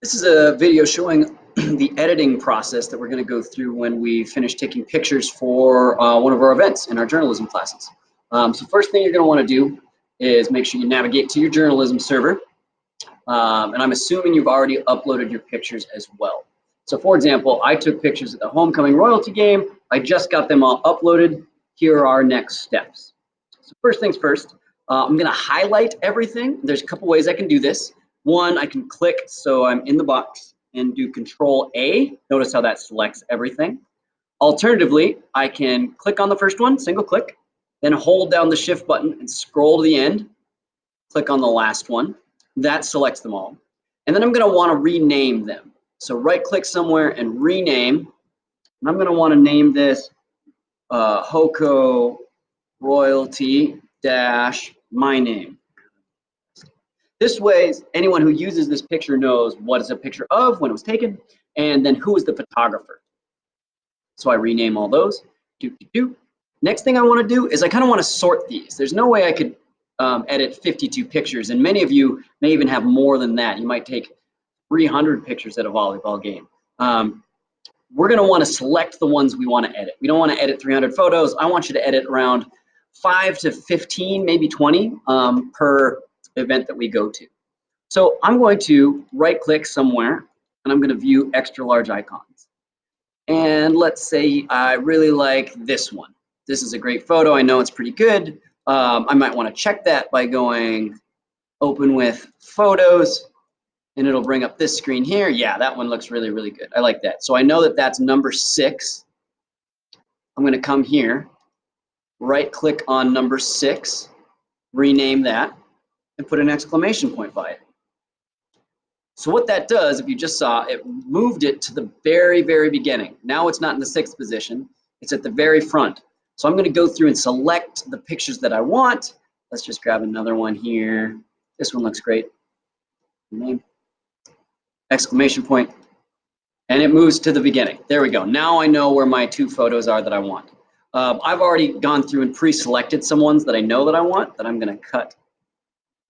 This is a video showing the editing process that we're going to go through when we finish taking pictures for one of our events in our journalism classes. So first thing you're going to want to do is make sure you navigate to your journalism server. And I'm assuming you've already uploaded your pictures as well. So for example, I took pictures at the Homecoming Royalty game. I just got them all uploaded. Here are our next steps. So first things first, I'm going to highlight everything. There's a couple ways I can do this. One, I can click so I'm in the box and do Control A. Notice how that selects everything. Alternatively, I can click on the first one, single click, then hold down the Shift button and scroll to the end. Click on the last one. That selects them all. And then I'm going to want to rename them. So right click somewhere and rename. And I'm going to want to name this HOCO Royalty dash my name. This way, anyone who uses this picture knows what is a picture of, when it was taken, and then who is the photographer. So I rename all those. Next thing I want to do is I kind of want to sort these. There's no way I could edit 52 pictures, and many of you may even have more than that. You might take 300 pictures at a volleyball game. We're going to want to select the ones we want to edit. We don't want to edit 300 photos. I want you to edit around 5 to 15, maybe 20 per event that we go to. So I'm going to right click somewhere and I'm going to view extra large icons. And let's say I really like this one. This is a great photo. I know it's pretty good. I might want to check that by going open with photos and it'll bring up this screen here. Yeah, that one looks really, really good. I like that. So I know that that's number 6. I'm going to come here, right click on number 6, rename that, and put an exclamation point by it. So what that does, if you just saw, it moved it to the very, very beginning. Now it's not in the 6th position, it's at the very front. So I'm going to go through and select the pictures that I want. Let's just grab another one here. This one looks great. Name, exclamation point, and it moves to the beginning. There we go. Now I know where my 2 photos are that I want. I've already gone through and pre-selected some ones that I know that I want that I'm going to cut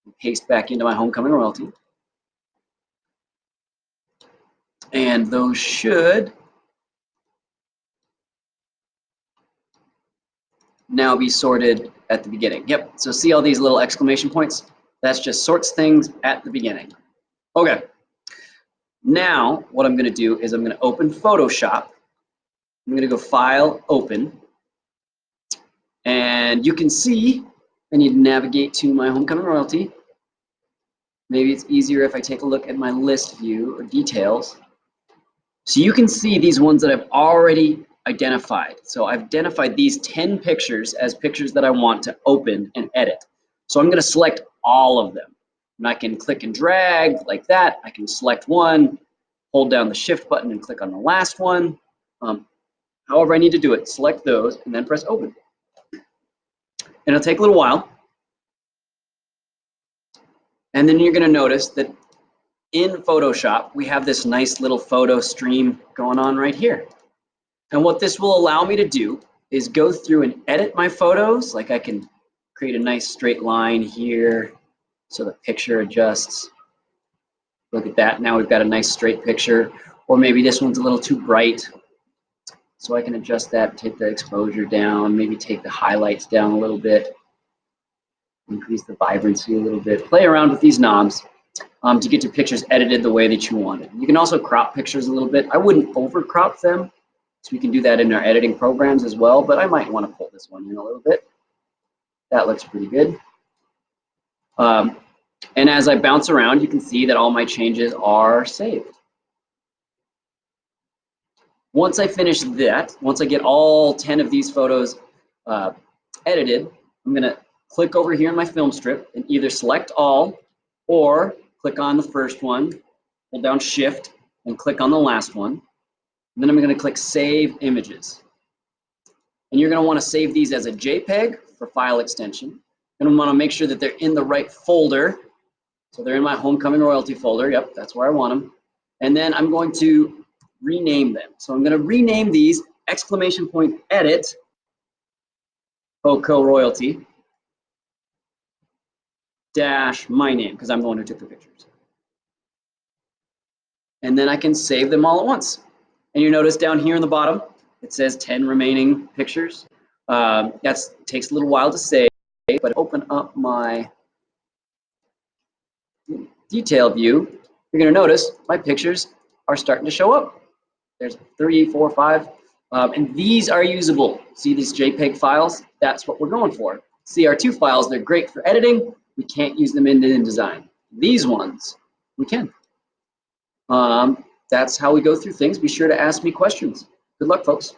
and paste back into my Homecoming Royalty. And those should now be sorted at the beginning. Yep, so see all these little exclamation points? That's just sorts things at the beginning. Okay, now what I'm gonna do is I'm gonna open Photoshop. I'm gonna go File, Open. And you can see I need to navigate to my Homecoming Royalty. Maybe it's easier if I take a look at my list view or details. So you can see these ones that I've already identified. So I've identified these 10 pictures as pictures that I want to open and edit. So I'm going to select all of them. And I can click and drag like that. I can select one, hold down the Shift button and click on the last one. However I need to do it, select those and then press open. And it'll take a little while. And then you're going to notice that in Photoshop, we have this nice little photo stream going on right here. And what this will allow me to do is go through and edit my photos. Like I can create a nice straight line here so the picture adjusts. Look at that, now we've got a nice straight picture. Or maybe this one's a little too bright. So I can adjust that, take the exposure down, maybe take the highlights down a little bit, increase the vibrancy a little bit. Play around with these knobs to get your pictures edited the way that you want it. You can also crop pictures a little bit. I wouldn't over crop them. So we can do that in our editing programs as well, but I might want to pull this one in a little bit. That looks pretty good. And as I bounce around, you can see that all my changes are saved. Once I finish that, once I get all 10 of these photos edited, I'm going to click over here in my film strip and either select all or click on the first one, hold down Shift, and click on the last one. And then I'm going to click Save Images. And you're going to want to save these as a JPEG for file extension. And I'm going to make sure that they're in the right folder. So they're in my Homecoming Royalty folder. Yep, that's where I want them. And then I'm going to rename them. So I'm going to rename these exclamation point edit HOCO Royalty dash my name because I'm the one who took the pictures. and then I can save them all at once. And you notice down here in the bottom, it says 10 remaining pictures. That takes a little while to save, but open up my detail view, you're going to notice my pictures are starting to show up. There's 3, 4, 5, and these are usable. See these JPEG files? That's what we're going for. CR2 files, they're great for editing. We can't use them in InDesign. These ones, we can. That's how we go through things. Be sure to ask me questions. Good luck, folks.